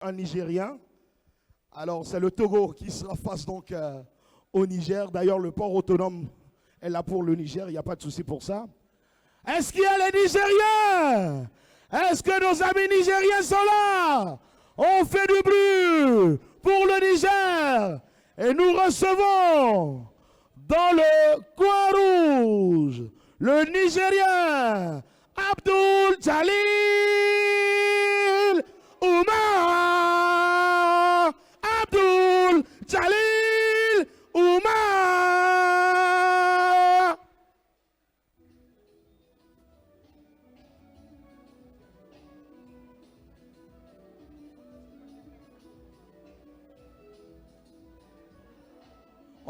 un Nigérien. Alors, c'est le Togo qui sera face donc au Niger. D'ailleurs, le port autonome est là pour le Niger. Il n'y a pas de souci pour ça. Est-ce qu'il y a les Nigériens? Est-ce que nos amis nigériens sont là? On fait du bruit pour le Niger. Et nous recevons dans le coin rouge le Nigérien Abdul Jalil Oumar. Abdul Jalil Oumar.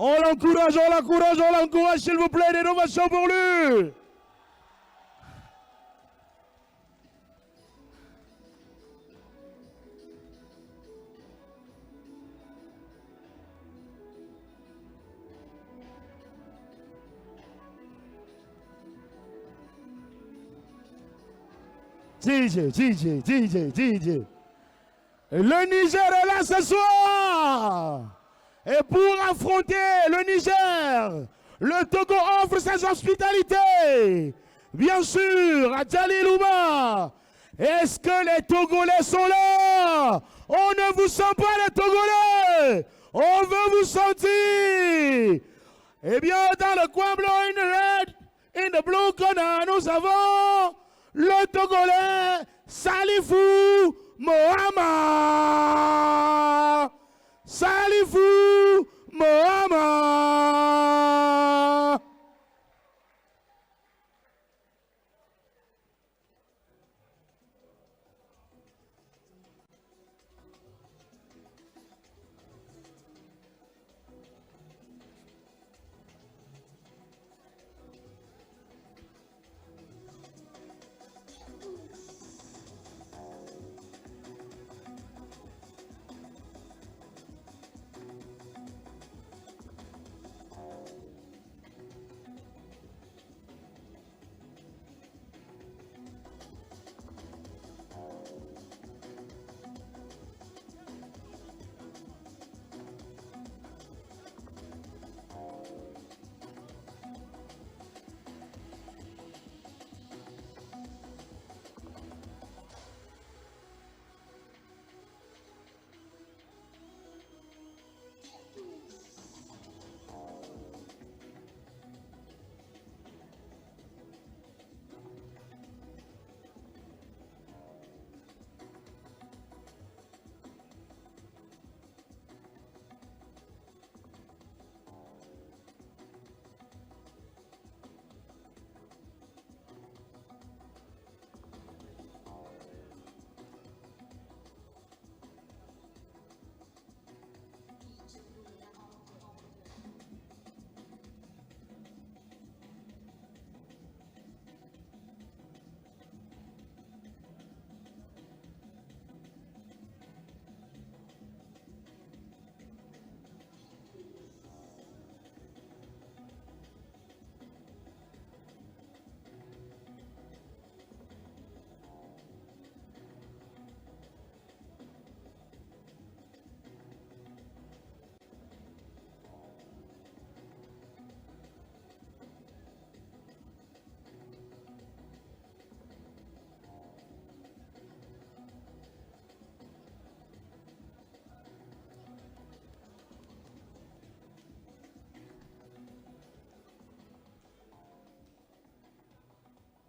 On l'encourage, s'il vous plaît, des ovations pour lui. DJ. Le Niger est là ce soir. Et pour affronter le Niger, le Togo offre ses hospitalités. Bien sûr, à Jalil Oumar. Est-ce que les Togolais sont là? On ne vous sent pas les Togolais. On veut vous sentir. Eh bien, dans le coin blanc, in the red, in the blue corner, nous avons le Togolais Salifou Mohamed. Salifou Mohamed.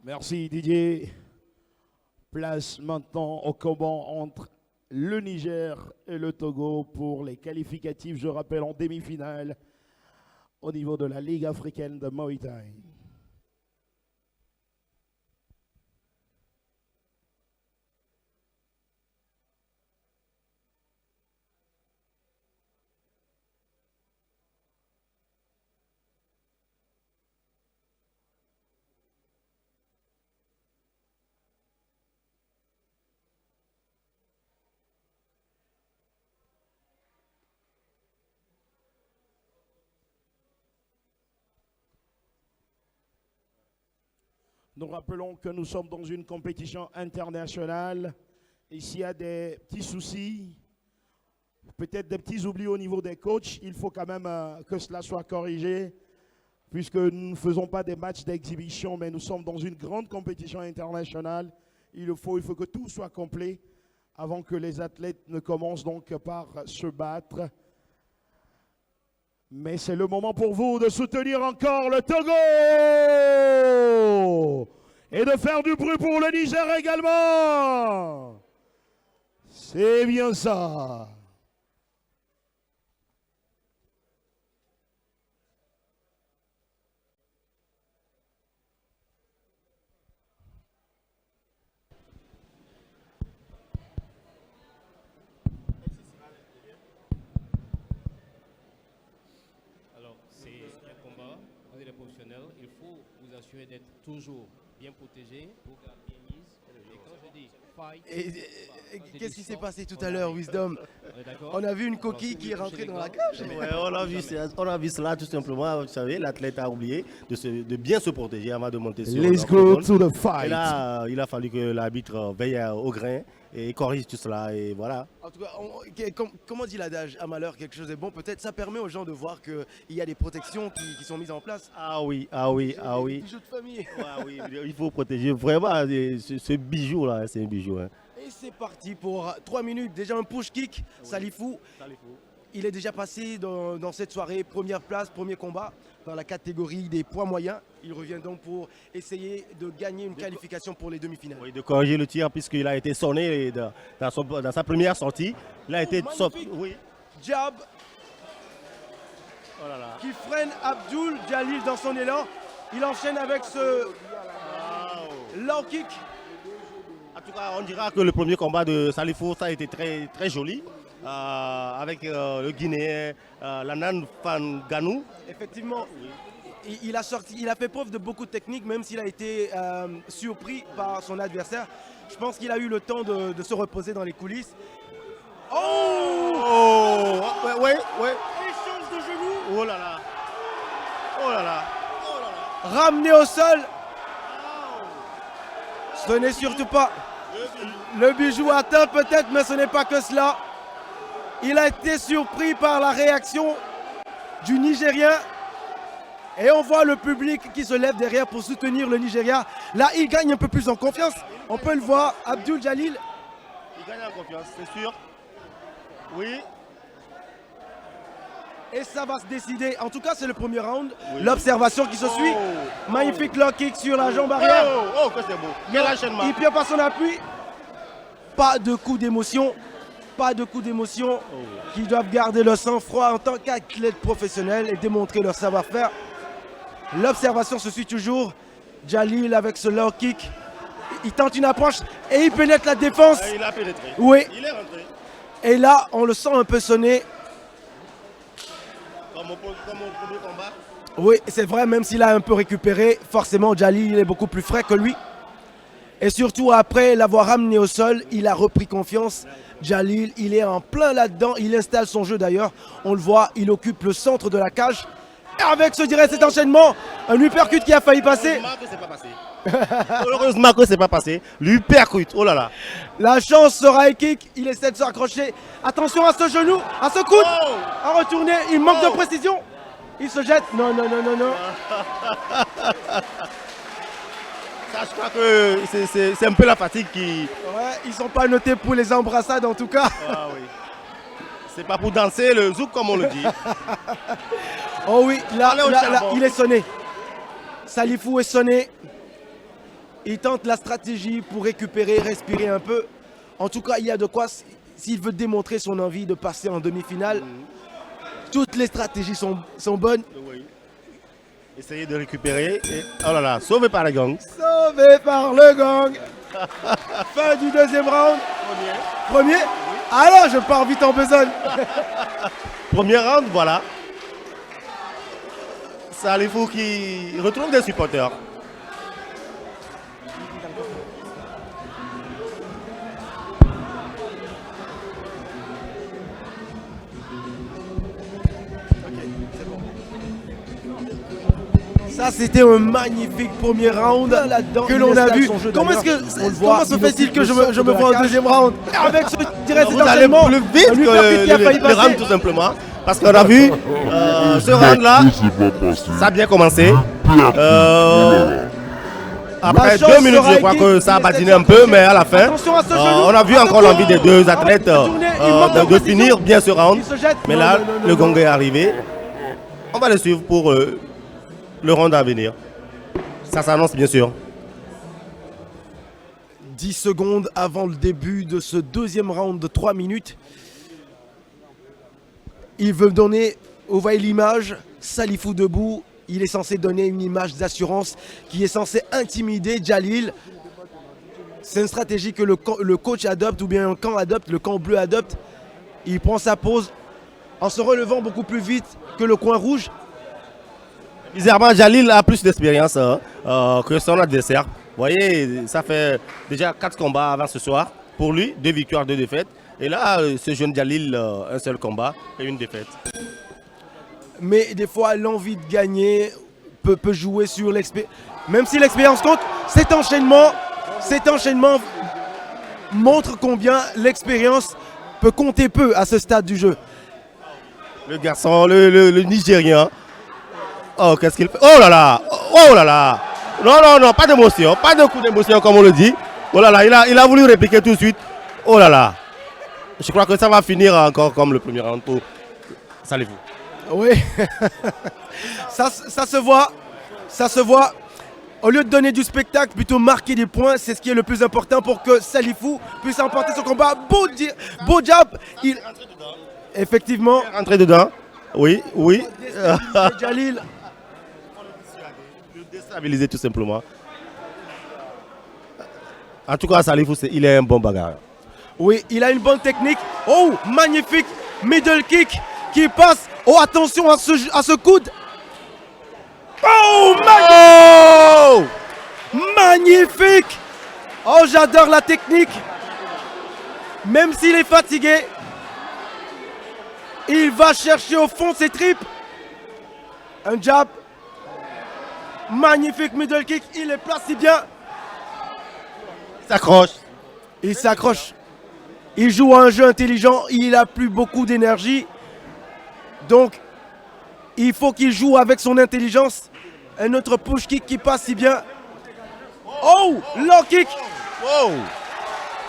Merci Didier. Place maintenant au combat entre le Niger et le Togo pour les qualificatifs, je rappelle, en demi-finale au niveau de la Ligue africaine de Muay Thai. Nous rappelons que nous sommes dans une compétition internationale Et s'il y a des petits soucis, peut-être des petits oublis au niveau des coachs, il faut quand même que cela soit corrigé, puisque nous ne faisons pas des matchs d'exhibition, mais nous sommes dans une grande compétition internationale. Il faut que tout soit complet avant que les athlètes ne commencent donc par se battre. Mais c'est le moment pour vous de soutenir encore le Togo et de faire du bruit pour le Niger également. C'est bien ça. Il faut vous assurer d'être toujours bien protégé pour garder mise. Et quand je dis fight, qu'est-ce qui s'est passé tout à l'heure, Wisdom? On a vu une coquille qui est rentrée dans la cage. Ouais, on a vu cela tout simplement. Vous savez, l'athlète a oublié de bien se protéger avant de monter sur Let's go to the fight. Et là, il a fallu que l'arbitre veille au grain et corrige tout cela. Et voilà. En tout cas, comment dit l'adage? À malheur, quelque chose est bon. Peut-être ça permet aux gens de voir qu'il y a des protections qui sont mises en place. Ah oui, ah oui, ah oui. Des bijoux de famille. Ouais, oui, il faut protéger vraiment ce bijou-là. C'est un bijou. Hein. Et c'est parti pour 3 minutes. Déjà un push kick. Oui. Salifou. Il est déjà passé dans cette soirée. Première place, premier combat dans la catégorie des poids moyens. Il revient donc pour essayer de gagner une qualification pour les demi-finales. Oui, de corriger le tir puisqu'il a été sonné dans sa première sortie. Il a été sonné. Oui. Jab. Oh là là. Qui freine Abdul Jalil dans son élan. Il enchaîne avec ce low kick. En tout cas, on dira que le premier combat de Salifou, ça a été très, très joli. Avec le Guinéen Lanan Fanganou. Effectivement, il a fait preuve de beaucoup de techniques, même s'il a été surpris par son adversaire. Je pense qu'il a eu le temps de se reposer dans les coulisses. Oh, ouais. Échange de genoux. Oh là là. Oh là là. Ramené au sol. Ce n'est surtout pas le bijou atteint peut-être, mais ce n'est pas que cela. Il a été surpris par la réaction du Nigérien. Et on voit le public qui se lève derrière pour soutenir le Nigeria. Là, il gagne un peu plus en confiance. On peut le voir, Abdul Jalil. Il gagne en confiance, c'est sûr. Oui. Et ça va se décider. En tout cas, c'est le premier round. Oui. L'observation qui se suit. Magnifique low kick sur la jambe arrière. Oh, que c'est beau. Quel enchaînement. Il perd par son appui. Pas de coup d'émotion. Pas de coup d'émotion. Qui doivent garder le sang-froid en tant qu'athlète professionnel et démontrer leur savoir-faire. L'observation se suit toujours. Jalil avec ce low kick. Il tente une approche et il pénètre la défense. Il a pénétré. Oui. Il est rentré. Et là, on le sent un peu sonné. Comme au premier combat. Oui, c'est vrai, même s'il a un peu récupéré, forcément Jalil est beaucoup plus frais que lui. Et surtout après l'avoir ramené au sol, il a repris confiance. Jalil, il est en plein là-dedans, il installe son jeu d'ailleurs. On le voit, il occupe le centre de la cage. Et avec cet enchaînement, un uppercut qui a failli passer. Heureusement que c'est pas passé. Heureusement que c'est pas passé. L'uppercut, oh là là. La chance sera high kick, il essaie de s'accrocher. Attention à ce genou, à ce coude. À retourner, il manque de précision. Il se jette. Non. Ça, je crois que c'est un peu la fatigue qui... Ouais, ils sont pas notés pour les embrassades en tout cas. Ah oui. C'est pas pour danser le zouk comme on le dit. Oh oui, là, il est sonné. Salifou est sonné. Il tente la stratégie pour récupérer, respirer un peu. En tout cas, il y a de quoi, s'il veut démontrer son envie de passer en demi-finale. Toutes les stratégies sont bonnes. Oui. Essayez de récupérer. Et, oh là là, sauvé par le gang. Sauvé par le gang. Fin du deuxième round. Premier. Oui. Alors, je pars vite en besogne. Premier round, voilà. Salifou qui retrouve des supporters. Ça, c'était un magnifique premier round que l'on a vu. Comment se fait-il que je me vois en deuxième round avec ce direct vous allez plus vite que le round tout simplement. Parce qu'on a vu ce round-là, ça a bien commencé. Après 2 minutes, je crois que ça a batiné un peu, mais à la fin, on a vu encore l'envie des deux athlètes de finir bien ce round. Mais là, le gong est arrivé. On va le suivre pour le round à venir. Ça s'annonce bien sûr. 10 secondes avant le début de ce deuxième round de 3 minutes. Il veut donner, vous voyez l'image, Salifou debout. Il est censé donner une image d'assurance qui est censée intimider Jalil. C'est une stratégie que le coach adopte ou bien un camp adopte, le camp bleu adopte. Il prend sa pause en se relevant beaucoup plus vite que le coin rouge. Bizarrement, Jalil a plus d'expérience que son adversaire. Vous voyez, ça fait déjà 4 combats avant ce soir. Pour lui, 2 victoires, 2 défaites. Et là, ce jeune Jalil, un seul combat et 1 défaite. Mais des fois, l'envie de gagner peut jouer sur l'expérience. Même si l'expérience compte, cet enchaînement montre combien l'expérience peut compter peu à ce stade du jeu. Le garçon, le Nigérien. Oh, qu'est-ce qu'il fait? Oh là là! Oh là là! Non, pas d'émotion, pas de coup d'émotion comme on le dit. Oh là là, il a voulu répliquer tout de suite. Oh là là! Je crois que ça va finir encore comme le premier round pour Salifou. Oui, ça se voit, ça se voit. Au lieu de donner du spectacle, plutôt marquer des points, c'est ce qui est le plus important pour que Salifou puisse emporter son combat. Beau jab, effectivement. Rentrer dedans, oui. Jalil. Le déstabiliser tout simplement. En tout cas, Salifou, il est un bon bagarreur. Oui, il a une bonne technique. Oh, magnifique middle kick qui passe. Oh, attention à ce coude. Oh, magnifique. Oh, j'adore la technique. Même s'il est fatigué, il va chercher au fond ses tripes. Un jab. Magnifique middle kick. Il les place si bien. Il s'accroche. Il s'accroche. Il joue à un jeu intelligent. Il n'a plus beaucoup d'énergie. Donc, il faut qu'il joue avec son intelligence. Un autre push kick qui passe si bien. Oh, low kick. Wow.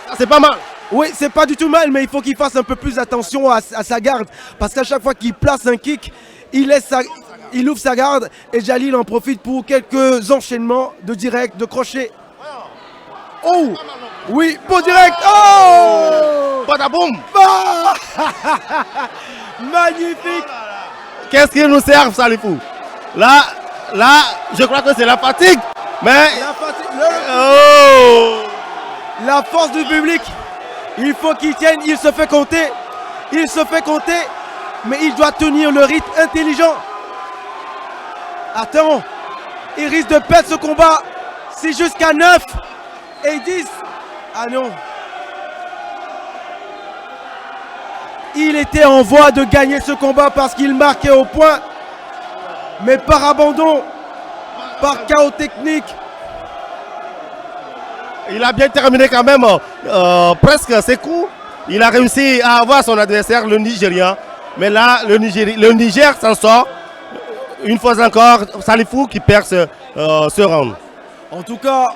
Ça, c'est pas mal. Oui, c'est pas du tout mal, mais il faut qu'il fasse un peu plus attention à sa garde. Parce qu'à chaque fois qu'il place un kick, il ouvre sa garde. Et Jalil en profite pour quelques enchaînements de direct, de crochet. Oh, oui, beau direct. Oh, badaboum. Ah. Magnifique. Qu'est-ce qu'il nous sert, Salifou? Là, je crois que c'est la fatigue. Mais la force du public. Il faut qu'il tienne. Il se fait compter. Mais il doit tenir le rythme intelligent. Attends. Il risque de perdre ce combat. C'est jusqu'à 9 et 10. Ah non. Il était en voie de gagner ce combat parce qu'il marquait au point. Mais par abandon, par chaos technique. Il a bien terminé quand même presque ses coups. Il a réussi à avoir son adversaire, le Nigérien. Mais là, le Niger s'en sort. Une fois encore, Salifou qui perd ce round. En tout cas,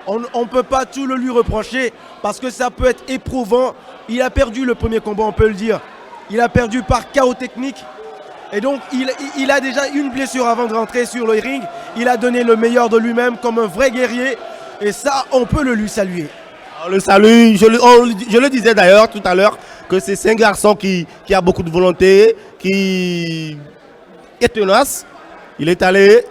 on ne peut pas tout le lui reprocher parce que ça peut être éprouvant. Il a perdu le premier combat, on peut le dire. Il a perdu par chaos technique. Et donc, il a déjà une blessure avant de rentrer sur le ring. Il a donné le meilleur de lui-même comme un vrai guerrier. Et ça, on peut le lui saluer. On le salue. Je le disais d'ailleurs tout à l'heure que c'est un garçon qui a beaucoup de volonté, qui est tenace. Il est allé,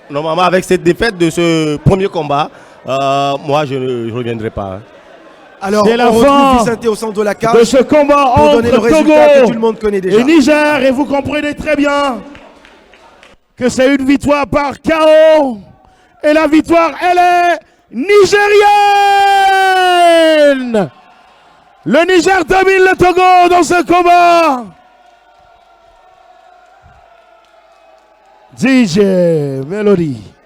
normalement, avec cette défaite de ce premier combat. Moi, je ne reviendrai pas. Alors, c'est la on fin retrouve Vicente au centre de la cage de ce combat pour donner le entre résultat que Togo tout le monde connaît déjà. et Niger. Et vous comprenez très bien que c'est une victoire par KO. Et la victoire, elle est nigérienne. Le Niger domine le Togo dans ce combat. DJ Melody.